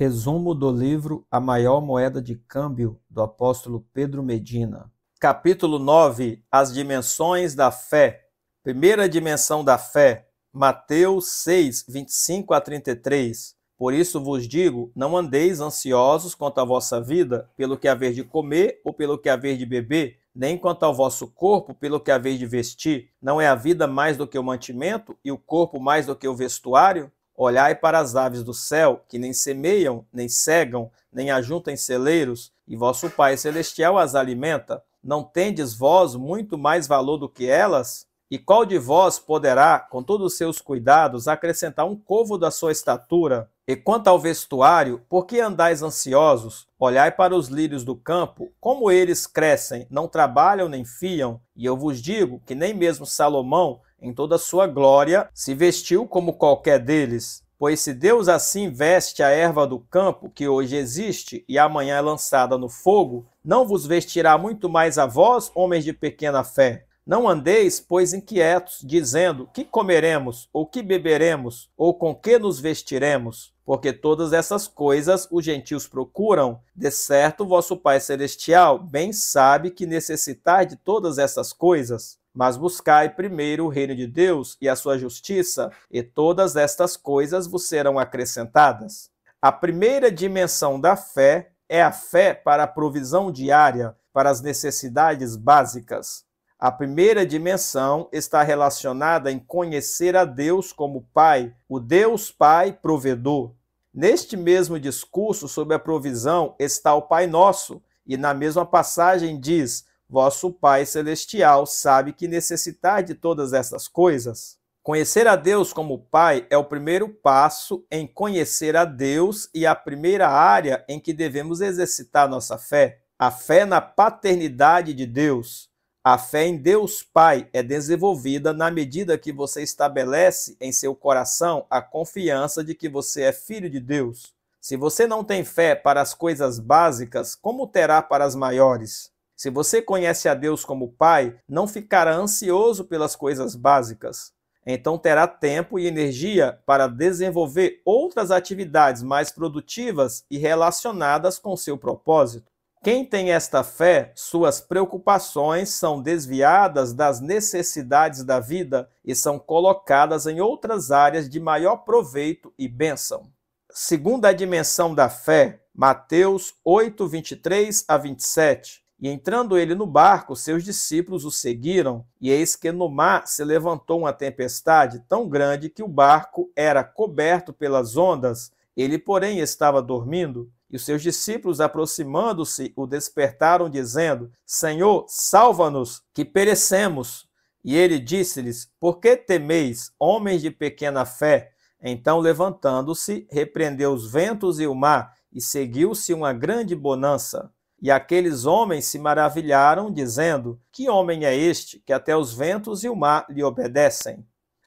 Resumo do livro A Maior Moeda de Câmbio, do apóstolo Pedro Medina. Capítulo 9. As dimensões da fé. Primeira dimensão da fé. Mateus 6, 25 a 33. Por isso vos digo, não andeis ansiosos quanto à vossa vida, pelo que haver de comer ou pelo que haver de beber, nem quanto ao vosso corpo, pelo que haver de vestir. Não é a vida mais do que o mantimento, e o corpo mais do que o vestuário? Olhai para as aves do céu, que nem semeiam, nem cegam, nem ajuntam em celeiros, e vosso Pai Celestial as alimenta. Não tendes vós muito mais valor do que elas? E qual de vós poderá, com todos os seus cuidados, acrescentar um côvado da sua estatura? E quanto ao vestuário, por que andais ansiosos? Olhai para os lírios do campo, como eles crescem, não trabalham nem fiam, e eu vos digo que nem mesmo Salomão, em toda a sua glória, se vestiu como qualquer deles. Pois se Deus assim veste a erva do campo, que hoje existe e amanhã é lançada no fogo, não vos vestirá muito mais a vós, homens de pequena fé? Não andeis, pois, inquietos, dizendo, que comeremos, ou que beberemos, ou com que nos vestiremos? Porque todas essas coisas os gentios procuram. De certo, vosso Pai Celestial bem sabe que necessitais de todas essas coisas. Mas buscai primeiro o reino de Deus e a sua justiça, e todas estas coisas vos serão acrescentadas. A primeira dimensão da fé é a fé para a provisão diária, para as necessidades básicas. A primeira dimensão está relacionada em conhecer a Deus como Pai, o Deus Pai provedor. Neste mesmo discurso sobre a provisão está o Pai Nosso, e na mesma passagem diz: vosso Pai Celestial sabe que necessitais de todas essas coisas. Conhecer a Deus como Pai é o primeiro passo em conhecer a Deus e a primeira área em que devemos exercitar nossa fé. A fé na paternidade de Deus. A fé em Deus Pai é desenvolvida na medida que você estabelece em seu coração a confiança de que você é filho de Deus. Se você não tem fé para as coisas básicas, como terá para as maiores? Se você conhece a Deus como Pai, não ficará ansioso pelas coisas básicas. Então terá tempo e energia para desenvolver outras atividades mais produtivas e relacionadas com seu propósito. Quem tem esta fé, suas preocupações são desviadas das necessidades da vida e são colocadas em outras áreas de maior proveito e bênção. Segunda dimensão da fé, Mateus 8, 23 a 27. E entrando ele no barco, seus discípulos o seguiram, e eis que no mar se levantou uma tempestade tão grande que o barco era coberto pelas ondas. Ele, porém, estava dormindo. E os seus discípulos, aproximando-se, o despertaram, dizendo: Senhor, salva-nos, que perecemos. E ele disse-lhes: Por que temeis, homens de pequena fé? Então, levantando-se, repreendeu os ventos e o mar, e seguiu-se uma grande bonança. E aqueles homens se maravilharam, dizendo: Que homem é este, que até os ventos e o mar lhe obedecem?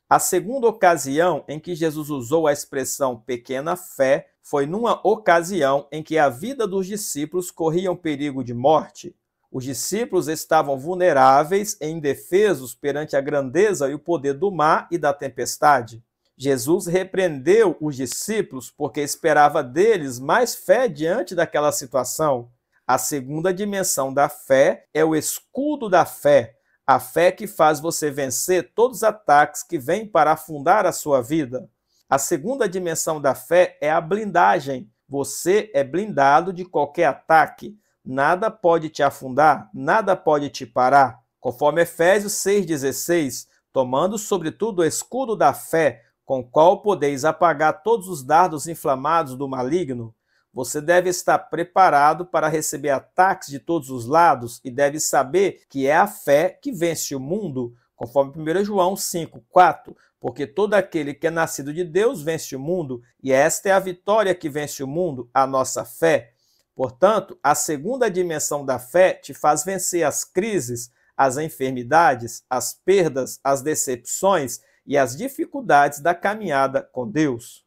A segunda ocasião em que Jesus usou a expressão pequena fé foi numa ocasião em que a vida dos discípulos corria um perigo de morte. Os discípulos estavam vulneráveis e indefesos perante a grandeza e o poder do mar e da tempestade. Jesus repreendeu os discípulos porque esperava deles mais fé diante daquela situação. A segunda dimensão da fé é o escudo da fé, a fé que faz você vencer todos os ataques que vêm para afundar a sua vida. A segunda dimensão da fé é a blindagem. Você é blindado de qualquer ataque. Nada pode te afundar, nada pode te parar. Conforme Efésios 6,16, tomando sobretudo o escudo da fé, com o qual podeis apagar todos os dardos inflamados do maligno. Você deve estar preparado para receber ataques de todos os lados e deve saber que é a fé que vence o mundo, conforme 1 João 5,4, porque todo aquele que é nascido de Deus vence o mundo, e esta é a vitória que vence o mundo, a nossa fé. Portanto, a segunda dimensão da fé te faz vencer as crises, as enfermidades, as perdas, as decepções e as dificuldades da caminhada com Deus.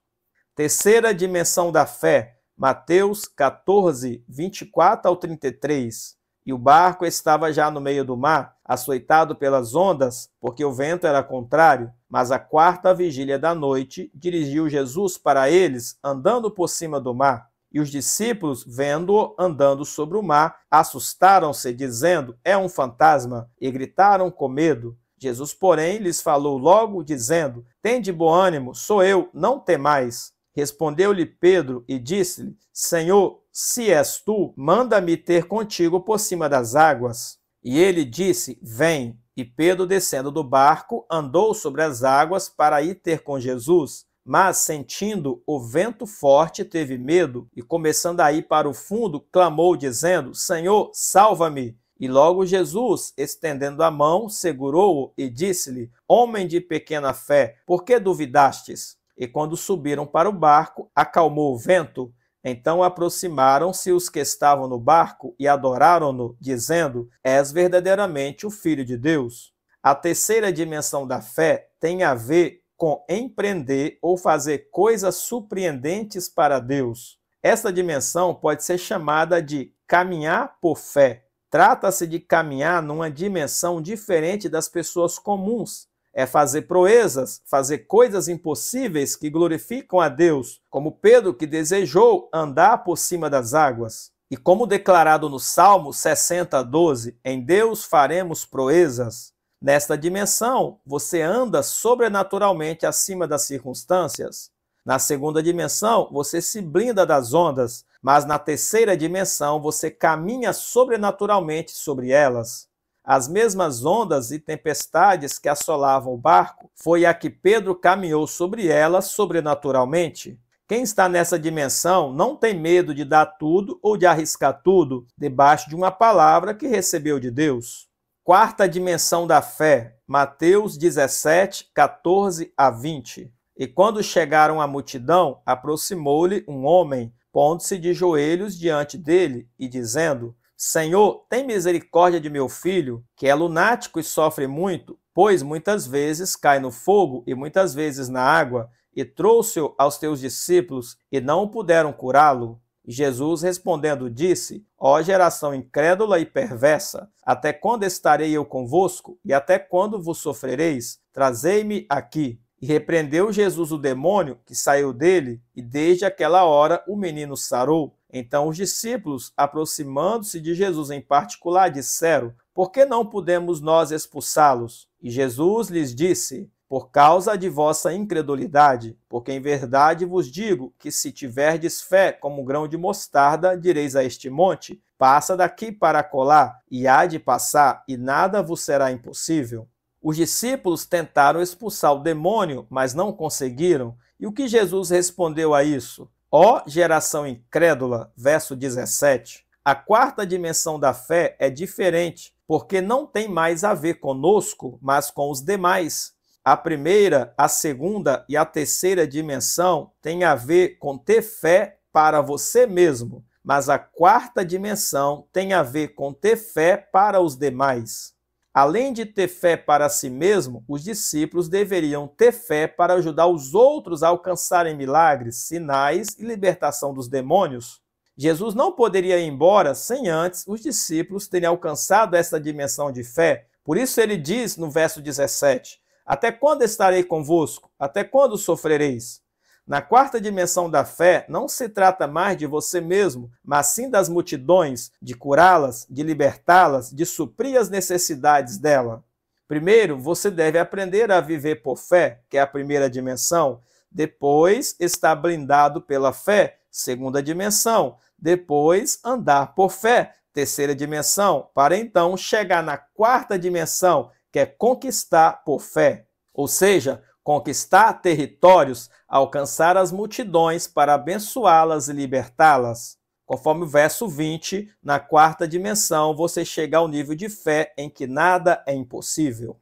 Terceira dimensão da fé, Mateus 14, 24 ao 33. E o barco estava já no meio do mar, açoitado pelas ondas, porque o vento era contrário. Mas à quarta vigília da noite, dirigiu Jesus para eles, andando por cima do mar. E os discípulos, vendo-o andando sobre o mar, assustaram-se, dizendo: é um fantasma, e gritaram com medo. Jesus, porém, lhes falou logo, dizendo: tende bom ânimo, sou eu, não temais. Respondeu-lhe Pedro e disse-lhe: Senhor, se és tu, manda-me ter contigo por cima das águas. E ele disse: vem. E Pedro, descendo do barco, andou sobre as águas para ir ter com Jesus. Mas, sentindo o vento forte, teve medo e, começando a ir para o fundo, clamou, dizendo: Senhor, salva-me. E logo Jesus, estendendo a mão, segurou-o e disse-lhe: Homem de pequena fé, por que duvidastes? E quando subiram para o barco, acalmou o vento. Então aproximaram-se os que estavam no barco e adoraram-no, dizendo: És verdadeiramente o Filho de Deus. A terceira dimensão da fé tem a ver com empreender ou fazer coisas surpreendentes para Deus. Esta dimensão pode ser chamada de caminhar por fé. Trata-se de caminhar numa dimensão diferente das pessoas comuns. É fazer proezas, fazer coisas impossíveis que glorificam a Deus, como Pedro, que desejou andar por cima das águas. E como declarado no Salmo 60:12, em Deus faremos proezas. Nesta dimensão, você anda sobrenaturalmente acima das circunstâncias. Na segunda dimensão, você se blinda das ondas, mas na terceira dimensão, você caminha sobrenaturalmente sobre elas. As mesmas ondas e tempestades que assolavam o barco, foi a que Pedro caminhou sobre elas sobrenaturalmente. Quem está nessa dimensão não tem medo de dar tudo ou de arriscar tudo debaixo de uma palavra que recebeu de Deus. Quarta dimensão da fé, Mateus 17, 14 a 20. E quando chegaram à multidão, aproximou-lhe um homem, pondo-se de joelhos diante dele e dizendo: Senhor, tem misericórdia de meu filho, que é lunático e sofre muito, pois muitas vezes cai no fogo e muitas vezes na água, e trouxe-o aos teus discípulos e não puderam curá-lo. Jesus respondendo disse: Ó geração incrédula e perversa, até quando estarei eu convosco e até quando vos sofrereis? Trazei-me aqui. E repreendeu Jesus o demônio que saiu dele, e desde aquela hora o menino sarou. Então os discípulos, aproximando-se de Jesus em particular, disseram: Por que não podemos nós expulsá-los? E Jesus lhes disse: Por causa de vossa incredulidade, porque em verdade vos digo que se tiverdes fé como um grão de mostarda, direis a este monte: passa daqui para acolá, e há de passar, e nada vos será impossível. Os discípulos tentaram expulsar o demônio, mas não conseguiram. E o que Jesus respondeu a isso? Ó geração incrédula, verso 17. A quarta dimensão da fé é diferente, porque não tem mais a ver conosco, mas com os demais. A primeira, a segunda e a terceira dimensão têm a ver com ter fé para você mesmo, mas a quarta dimensão tem a ver com ter fé para os demais. Além de ter fé para si mesmo, os discípulos deveriam ter fé para ajudar os outros a alcançarem milagres, sinais e libertação dos demônios. Jesus não poderia ir embora sem antes os discípulos terem alcançado essa dimensão de fé. Por isso ele diz no verso 17: Até quando estarei convosco? Até quando sofrereis? Na quarta dimensão da fé, não se trata mais de você mesmo, mas sim das multidões, de curá-las, de libertá-las, de suprir as necessidades dela. Primeiro, você deve aprender a viver por fé, que é a primeira dimensão. Depois, estar blindado pela fé, segunda dimensão. Depois, andar por fé, terceira dimensão, para então chegar na quarta dimensão, que é conquistar por fé. Ou seja, conquistar territórios, alcançar as multidões para abençoá-las e libertá-las. Conforme o verso 20, na quarta dimensão você chega ao nível de fé em que nada é impossível.